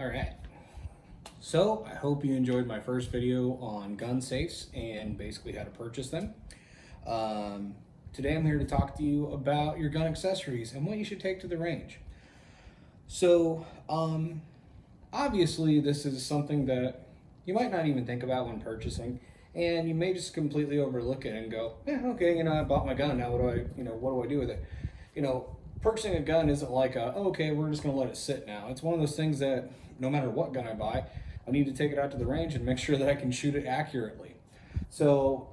All right. So I hope you enjoyed my first video on gun safes and basically how to purchase them. Today I'm here to talk to you about your gun accessories and what you should take to the range. So obviously this is something that you might not even think about when purchasing, and you may just completely overlook it and go, yeah, okay, I bought my gun. Now what do I do with it? Purchasing a gun isn't like okay, we're just gonna let it sit now. It's one of those things that no matter what gun I buy, I need to take it out to the range and make sure that I can shoot it accurately. So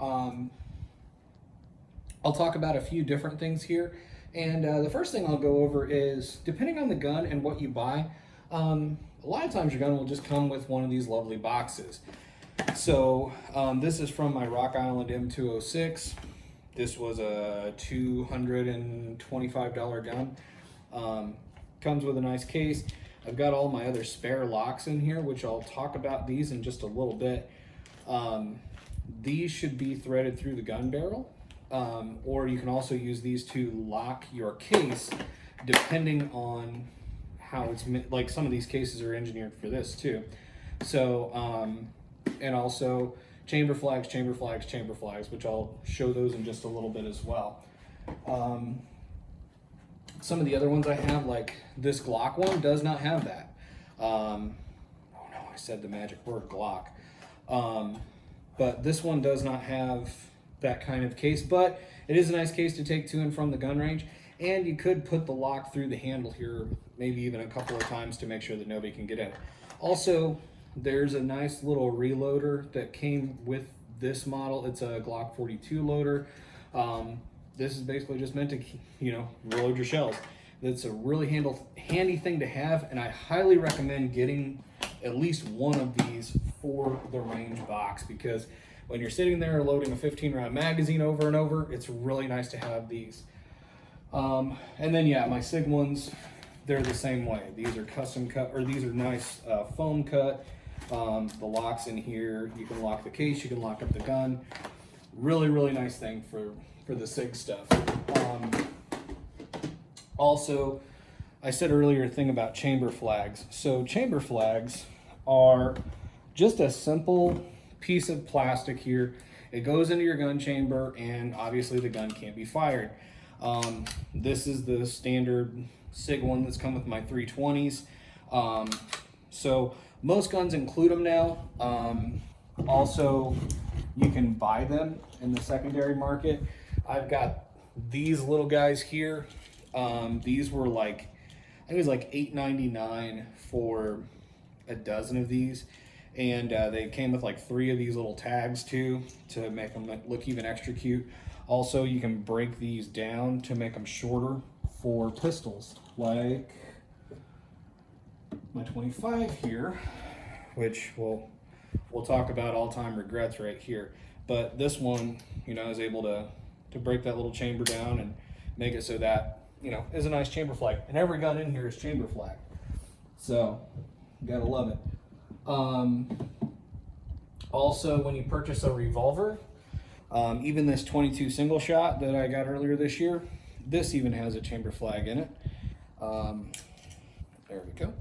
I'll talk about a few different things here. And the first thing I'll go over is, depending on the gun and what you buy, a lot of times your gun will just come with one of these lovely boxes. So this is from my Rock Island M206. This was a $225 gun. Comes with a nice case. I've got all my other spare locks in here, which I'll talk about these in just a little bit. These should be threaded through the gun barrel, or you can also use these to lock your case, depending on how it's like. Some of these cases are engineered for this too. So and also chamber flags, which I'll show those in just a little bit as well. Some of the other ones I have, like this Glock one, does not have that. Oh no, I said the magic word, Glock. But this one does not have that kind of case, but it is a nice case to take to and from the gun range. And you could put the lock through the handle here, maybe even a couple of times, to make sure that nobody can get in. Also, there's a nice little reloader that came with this model. It's a Glock 42 loader. This is basically just meant to, reload your shells. It's a really handy thing to have, and I highly recommend getting at least one of these for the range box, because when you're sitting there loading a 15-round magazine over and over, it's really nice to have these. And then, yeah, my SIG ones, they're the same way. These are custom cut, or these are nice foam cut. The locks in here, you can lock the case, you can lock up the gun. Really, really nice thing for the SIG stuff. Also, I said earlier a thing about chamber flags. So chamber flags are just a simple piece of plastic here. It goes into your gun chamber, and obviously the gun can't be fired. This is the standard SIG one that's come with my 320s. So most guns include them now. Also, you can buy them in the secondary market. I've got these little guys here. These were like, I think it was like $8.99 for a dozen of these. And they came with like 3 of these little tags too, to make them look even extra cute. Also, you can break these down to make them shorter for pistols, like my 25 here, which we'll talk about all-time regrets right here. But this one, is able to break that little chamber down and make it so that, is a nice chamber flag. And every gun in here is chamber flag. So, you gotta love it. Also, when you purchase a revolver, even this 22 single shot that I got earlier this year, this even has a chamber flag in it. There we go.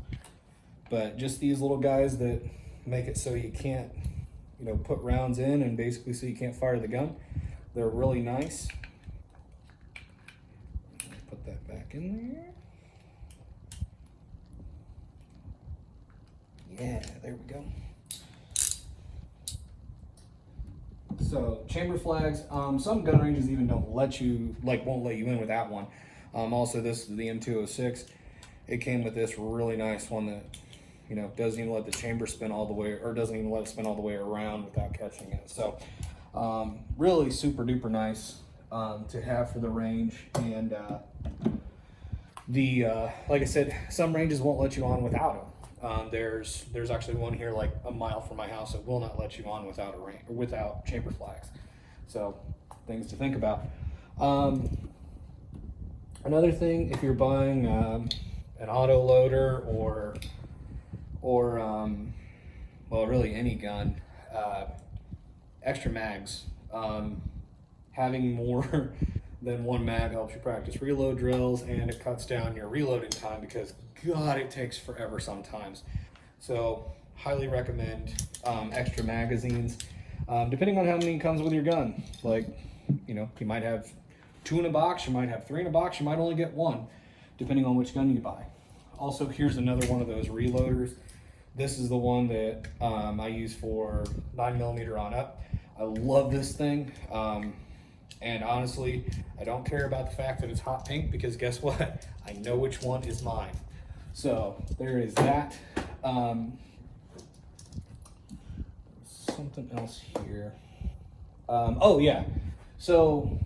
But just these little guys that make it so you can't, put rounds in, and basically so you can't fire the gun. They're really nice. Put that back in there. Yeah, there we go. So chamber flags, some gun ranges even won't let you in without one. Also, this is the M206. It came with this really nice one that, doesn't even let the chamber spin all the way, or doesn't even let it spin all the way around without catching it. So really super duper nice to have for the range. And like I said, some ranges won't let you on without them. There's actually one here like a mile from my house that will not let you on without chamber flags. So things to think about. Another thing, if you're buying an auto loader or well, really any gun, extra mags, having more than one mag helps you practice reload drills, and it cuts down your reloading time, because God, it takes forever sometimes. So highly recommend extra magazines, depending on how many comes with your gun. Like, you know, you might have 2 in a box, you might have 3 in a box, you might only get 1, depending on which gun you buy. Also, here's another one of those reloaders. This is the one that I use for 9mm on up. I love this thing. And honestly, I don't care about the fact that it's hot pink, because guess what? I know which one is mine. So there is that. Something else here. Oh yeah. So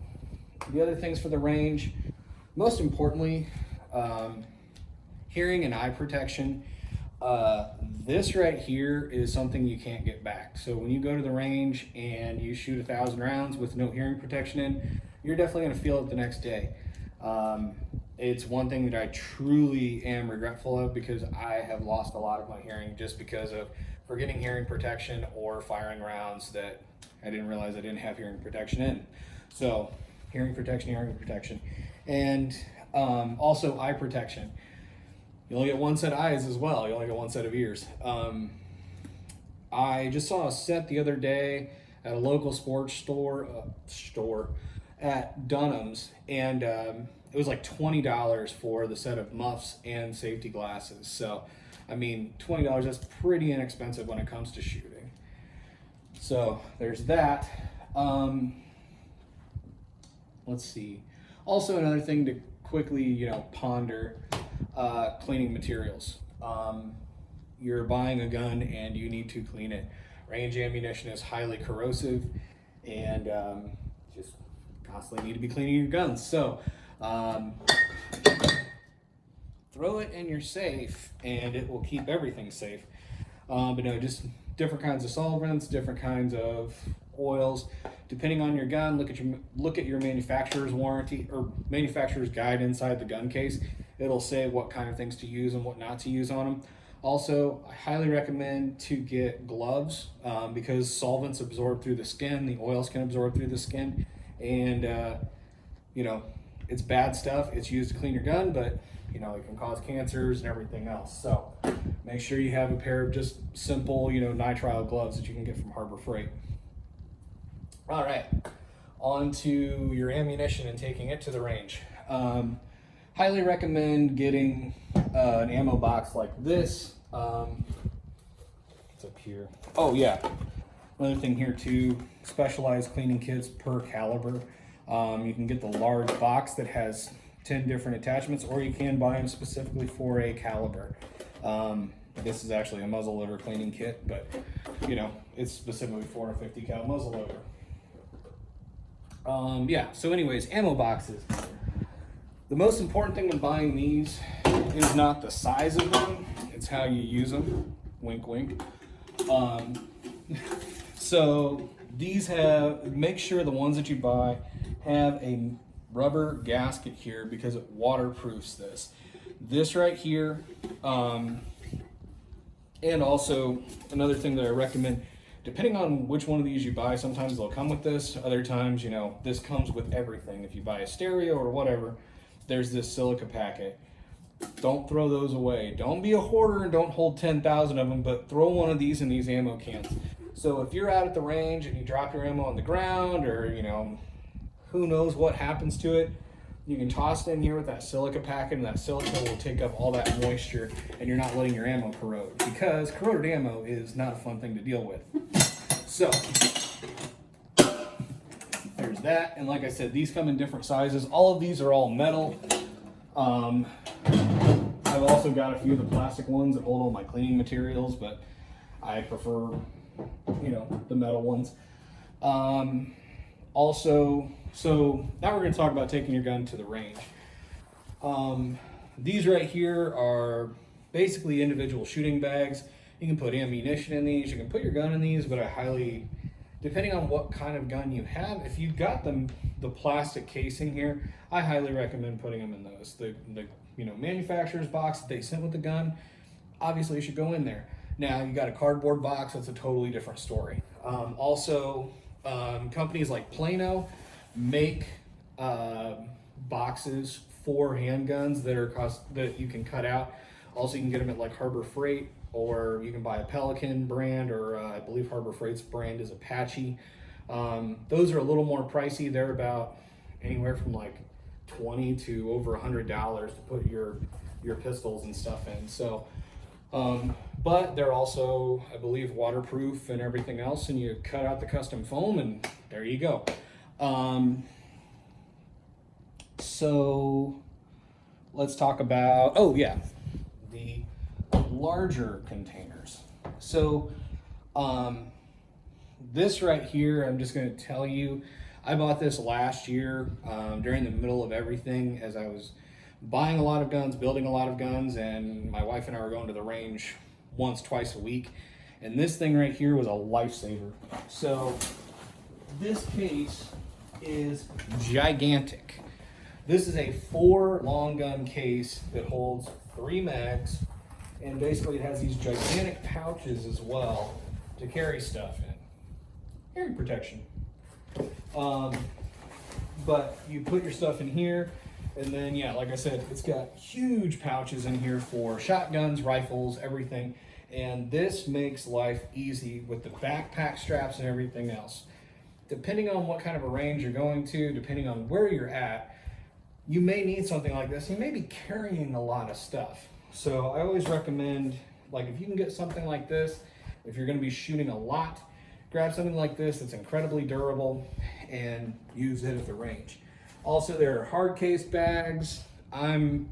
the other things for the range, most importantly, hearing and eye protection. This right here is something you can't get back. So when you go to the range and you shoot 1,000 rounds with no hearing protection in, you're definitely going to feel it the next day. It's one thing that I truly am regretful of, because I have lost a lot of my hearing just because of forgetting hearing protection or firing rounds that I didn't realize I didn't have hearing protection in. So hearing protection, and also eye protection. You only get one set of eyes as well. You only get one set of ears. I just saw a set the other day at a local sports store at Dunham's, and it was like $20 for the set of muffs and safety glasses. So, I mean, $20, that's pretty inexpensive when it comes to shooting. So there's that. Let's see. Also, another thing to quickly, you know, ponder, cleaning materials. You're buying a gun and you need to clean it. Range ammunition is highly corrosive, and just constantly need to be cleaning your guns. So throw it in your safe and it will keep everything safe. But no, just different kinds of solvents, different kinds of oils. Depending on your gun, look at your manufacturer's warranty or manufacturer's guide inside the gun case. It'll say what kind of things to use and what not to use on them. Also, I highly recommend to get gloves, because solvents absorb through the skin, the oils can absorb through the skin, and you know, it's bad stuff. It's used to clean your gun, but you know, it can cause cancers and everything else. So make sure you have a pair of just simple, you know, nitrile gloves that you can get from Harbor Freight. All right, on to your ammunition and taking it to the range. Highly recommend getting an ammo box like this. It's up here. Oh yeah, another thing here too, specialized cleaning kits per caliber. You can get the large box that has 10 different attachments, or you can buy them specifically for a caliber. This is actually a muzzleloader cleaning kit, but you know, it's specifically for a 50 cal muzzleloader. Yeah, so anyways, ammo boxes. The most important thing when buying these is not the size of them, it's how you use them. Wink, wink. So these make sure the ones that you buy have a rubber gasket here, because it waterproofs this. This right here, and also another thing that I recommend, depending on which one of these you buy, sometimes they'll come with this, other times, you know, this comes with everything. If you buy a stereo or whatever, there's this silica packet. Don't throw those away. Don't be a hoarder and don't hold 10,000 of them, but throw one of these in these ammo cans. So if you're out at the range and you drop your ammo on the ground, or, you know, who knows what happens to it, you can toss it in here with that silica packet, and that silica will take up all that moisture, and you're not letting your ammo corrode, because corroded ammo is not a fun thing to deal with. So there's that, and like I said, these come in different sizes. All of these are all metal. I've also got a few of the plastic ones that hold all my cleaning materials, but I prefer, you know, the metal ones. Also, so now we're going to talk about taking your gun to the range. These right here are basically individual shooting bags. You can put ammunition in these, you can put your gun in these, but I highly, depending on what kind of gun you have, if you've got the plastic casing here, I highly recommend putting them in those. The you know, manufacturer's box that they sent with the gun, obviously you should go in there. Now you got a cardboard box, that's a totally different story. Companies like Plano make boxes for handguns that you can cut out. Also, you can get them at like Harbor Freight, or you can buy a Pelican brand, or I believe Harbor Freight's brand is Apache. Those are a little more pricey. They're about anywhere from like $20 to over $100 to put your pistols and stuff in. So, but they're also, I believe, waterproof and everything else. And you cut out the custom foam, and there you go. So let's talk about, oh yeah, the larger containers. So this right here, I'm just going to tell you, I bought this last year during the middle of everything, as I was buying a lot of guns, building a lot of guns, and my wife and I were going to the range once, twice a week. And this thing right here was a lifesaver. So this case is gigantic. This is a 4 long gun case that holds 3 mags, and basically it has these gigantic pouches as well to carry stuff in. Hearing protection. But you put your stuff in here, and then, yeah, like I said, it's got huge pouches in here for shotguns, rifles, everything. And this makes life easy with the backpack straps and everything else. Depending on what kind of a range you're going to, depending on where you're at, you may need something like this. You may be carrying a lot of stuff. So I always recommend, like, if you can get something like this, if you're going to be shooting a lot, grab something like this that's incredibly durable and use it at the range. Also, there are hard case bags. I'm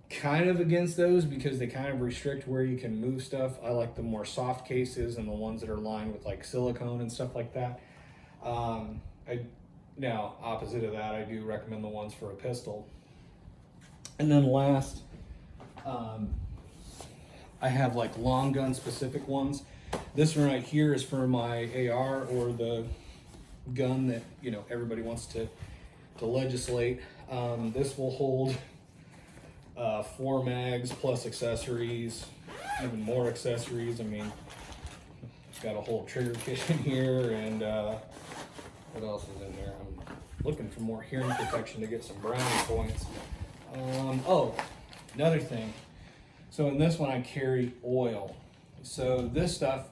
kind of against those because they kind of restrict where you can move stuff. I like the more soft cases and the ones that are lined with like silicone and stuff like that. Now, opposite of that, I do recommend the ones for a pistol. And then last, I have like long gun specific ones. This one right here is for my AR, or the gun that, you know, everybody wants to legislate. This will hold 4 mags plus accessories, even more accessories. I mean, it's got a whole trigger kit in here, and what else is in here? I'm looking for more hearing protection to get some brownie points. Oh, another thing. So in this one, I carry oil. So this stuff,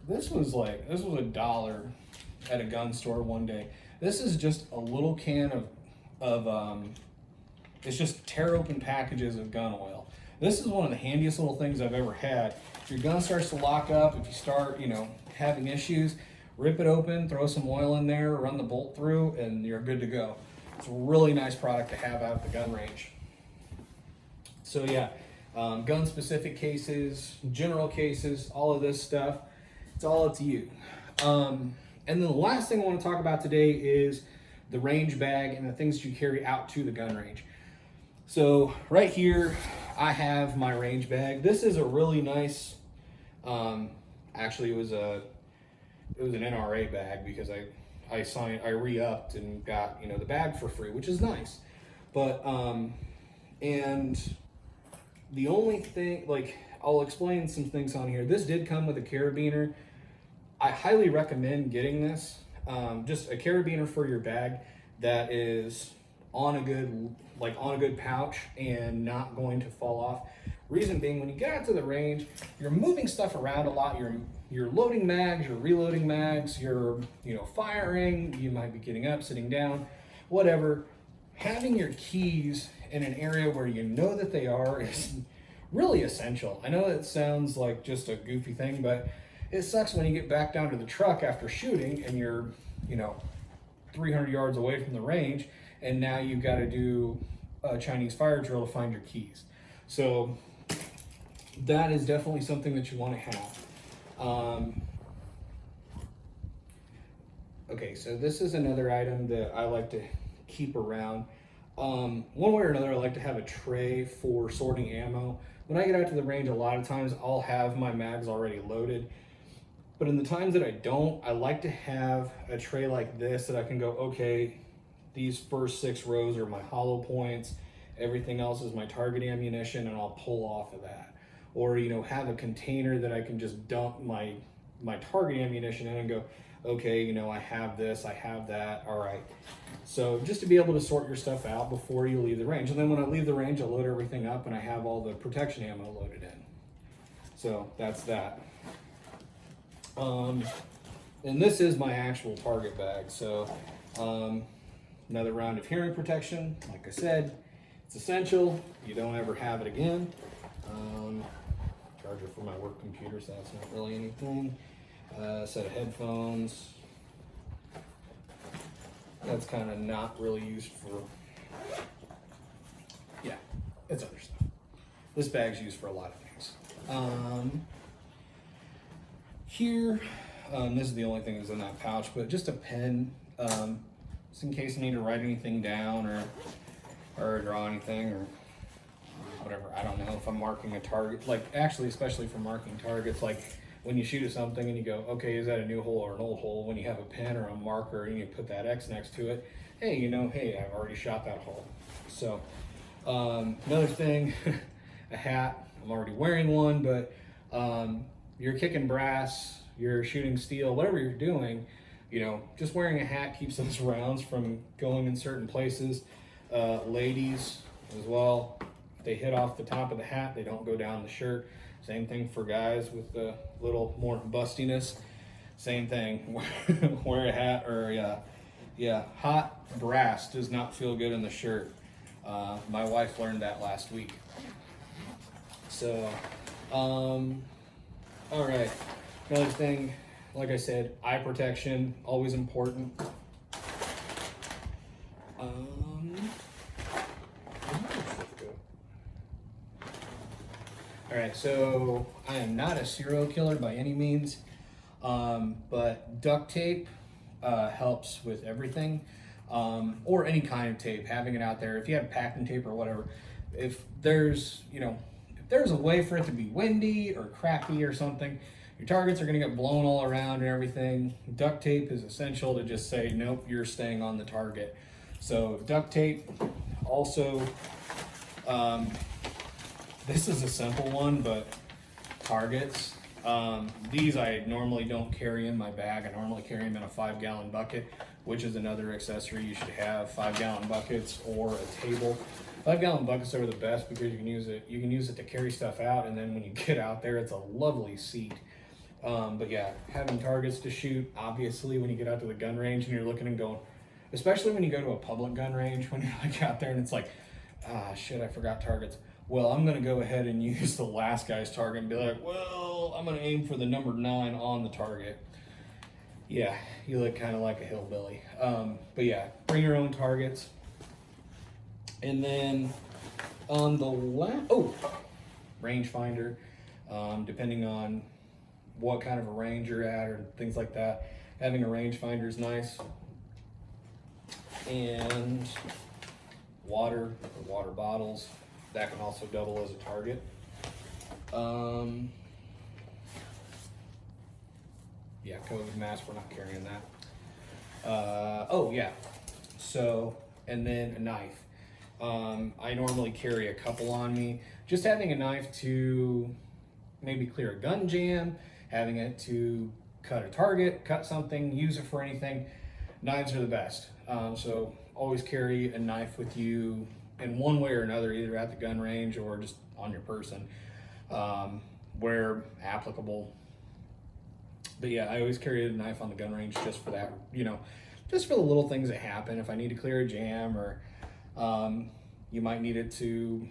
this was $1 at a gun store one day. This is just a little can of it's just tear open packages of gun oil. This is one of the handiest little things I've ever had. If your gun starts to lock up, if you start, you know, having issues, rip it open, throw some oil in there, run the bolt through, and you're good to go. It's a really nice product to have out at the gun range. So yeah, gun specific cases, general cases, all of this stuff, it's all up to you. And then the last thing I want to talk about today is the range bag and the things you carry out to the gun range. So right here, I have my range bag. This is a really nice, actually it was an NRA bag because I re-upped and got, you know, the bag for free, which is nice. But, and the only thing, like, I'll explain some things on here. This did come with a carabiner. I highly recommend getting this. Just a carabiner for your bag that is on a good pouch and not going to fall off. Reason being, when you get out to the range, you're moving stuff around a lot. You're loading mags, you're reloading mags, you're, you know, firing, you might be getting up, sitting down, whatever. Having your keys in an area where you know that they are is really essential. I know that sounds like just a goofy thing, but it sucks when you get back down to the truck after shooting and you're, you know, 300 yards away from the range, and now you've got to do a Chinese fire drill to find your keys. So that is definitely something that you want to have. Okay, so this is another item that I like to keep around. One way or another, I like to have a tray for sorting ammo. When I get out to the range, a lot of times I'll have my mags already loaded. But in the times that I don't, I like to have a tray like this that I can go, okay, these first 6 rows are my hollow points, everything else is my target ammunition, and I'll pull off of that. Or, you know, have a container that I can just dump my target ammunition in and go, okay, you know, I have this, I have that, all right. So just to be able to sort your stuff out before you leave the range. And then when I leave the range, I load everything up and I have all the protection ammo loaded in. So that's that. And this is my actual target bag. So another round of hearing protection. Like I said, it's essential. You don't ever have it again. Charger for my work computer, so that's not really anything. Set of headphones. That's kind of not really used for, yeah, it's other stuff. This bag's used for a lot of things. Here, this is the only thing that's in that pouch, but just a pen, just in case I need to write anything down or draw anything or whatever. I don't know if I'm marking a target, like actually, especially for marking targets, like when you shoot at something and you go, okay, is that a new hole or an old hole? When you have a pen or a marker and you put that X next to it, hey, you know, hey, I've already shot that hole. So another thing, a hat. I'm already wearing one, but you're kicking brass, you're shooting steel, whatever you're doing, you know, just wearing a hat keeps those rounds from going in certain places. Ladies as well, they hit off the top of the hat, they don't go down the shirt. Same thing for guys with a little more bustiness. Same thing, wear a hat or yeah, hot brass does not feel good in the shirt. My wife learned that last week. So, all right, another thing, like I said, eye protection, always important. All right, so I am not a serial killer by any means, but duct tape helps with everything, or any kind of tape, having it out there. If you have packing tape or whatever, if there's, you know, if there's a way for it to be windy or crappy or something, your targets are gonna get blown all around and everything. Duct tape is essential to just say, nope, you're staying on the target. So duct tape, also, this is a simple one, but targets. These I normally don't carry in my bag. I normally carry them in a 5-gallon bucket, which is another accessory you should have, 5-gallon buckets or a table. 5-gallon buckets are the best because you can use it to carry stuff out, and then when you get out there, it's a lovely seat. But yeah, having targets to shoot, obviously when you get out to the gun range and you're looking and going, especially when you go to a public gun range, when you're like out there and it's like, ah, shit, I forgot targets. Well, I'm going to go ahead and use the last guy's target and be like, well, I'm going to aim for the number 9 on the target. Yeah, you look kind of like a hillbilly. But yeah, bring your own targets. And then on the left, rangefinder, depending on what kind of a range you're at or things like that, having a rangefinder is nice. And water bottles. That can also double as a target. Yeah, COVID mask, we're not carrying that. Oh yeah, so, and then a knife. I normally carry a couple on me. Just having a knife to maybe clear a gun jam, having it to cut a target, cut something, use it for anything. Knives are the best. So always carry a knife with you in one way or another, either at the gun range or just on your person, where applicable. But yeah, I always carry a knife on the gun range just for that, you know, just for the little things that happen. If I need to clear a jam, or you might need it to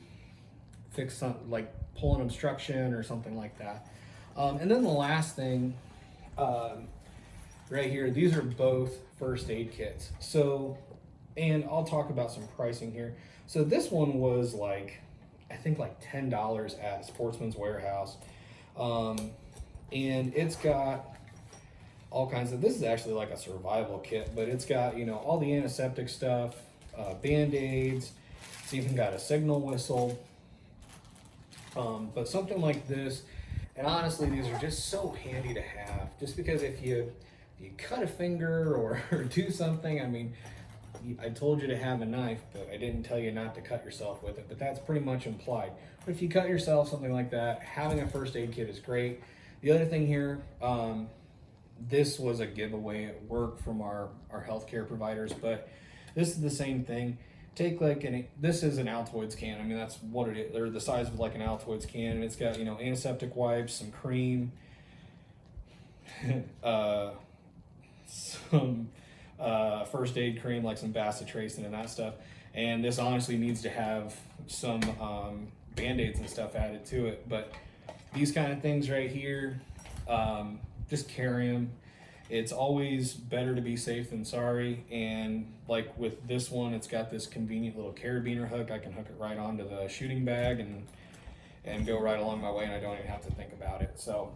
fix something like pull an obstruction or something like that. And then the last thing, right here, these are both first aid kits. So, and I'll talk about some pricing here. So this one was like, I think like $10 at Sportsman's Warehouse. And it's got all kinds of, this is actually like a survival kit, but it's got, you know, all the antiseptic stuff, Band-Aids, it's even got a signal whistle. But something like this, and honestly, these are just so handy to have, just because if you cut a finger or do something, I mean, I told you to have a knife, but I didn't tell you not to cut yourself with it, but that's pretty much implied. But if you cut yourself, something like that, having a first aid kit is great. The other thing here, this was a giveaway at work from our healthcare providers, but this is the same thing. Take like this is an Altoids can. I mean, that's what it is. They're the size of like an Altoids can, and it's got, you know, antiseptic wipes, some cream, some first aid cream, like some bacitracin and that stuff. And this honestly needs to have some Band-Aids and stuff added to it. But these kind of things right here, just carry them. It's always better to be safe than sorry. And like with this one, it's got this convenient little carabiner hook. I can hook it right onto the shooting bag and go right along my way, and I don't even have to think about it. So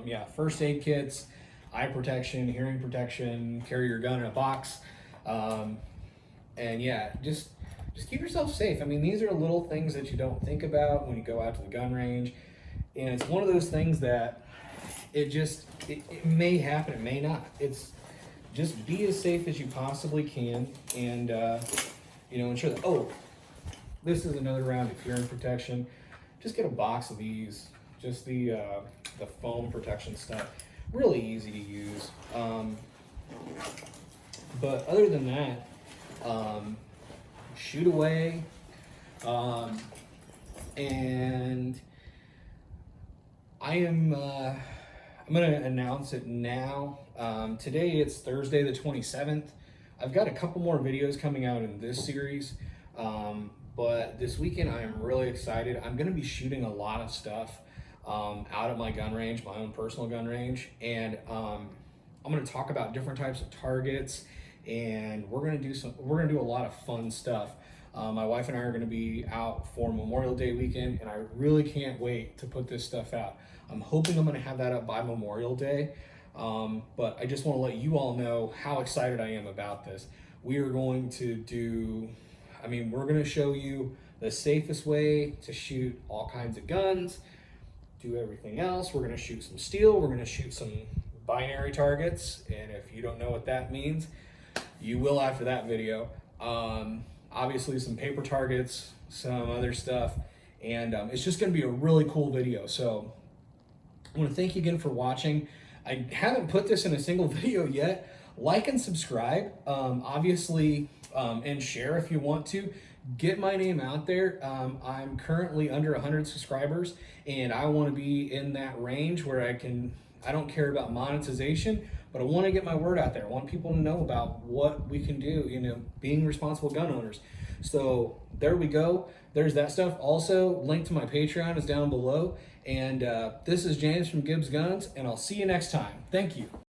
yeah, first aid kits, eye protection, hearing protection, carry your gun in a box. And yeah, just keep yourself safe. I mean, these are little things that you don't think about when you go out to the gun range. And it's one of those things that it may happen, it may not. It's just be as safe as you possibly can, and you know, ensure that, oh, this is another round of hearing protection. Just get a box of these, just the foam protection stuff. Really easy to use. But other than that, shoot away, and I'm gonna announce it now. Today it's Thursday the 27th. I've got a couple more videos coming out in this series, but this weekend I am really excited. I'm gonna be shooting a lot of stuff out at my gun range, my own personal gun range, and I'm gonna talk about different types of targets, and we're gonna do a lot of fun stuff. My wife and I are gonna be out for Memorial Day weekend, and I really can't wait to put this stuff out. I'm hoping I'm gonna have that up by Memorial Day, but I just wanna let you all know how excited I am about this. We are going to do, I mean, we're gonna show you the safest way to shoot all kinds of guns, do everything else. We're gonna shoot some steel, we're gonna shoot some binary targets, and if you don't know what that means, you will after that video. Obviously some paper targets, some other stuff, and it's just gonna be a really cool video. So I wanna thank you again for watching. I haven't put this in a single video yet. Like and subscribe, obviously, and share if you want to. Get my name out there. I'm currently under 100 subscribers, and I wanna be in that range where I don't care about monetization, but I want to get my word out there. I want people to know about what we can do, you know, being responsible gun owners. So there we go. There's that stuff. Also, link to my Patreon is down below. And this is James from Gibbs Guns, and I'll see you next time. Thank you.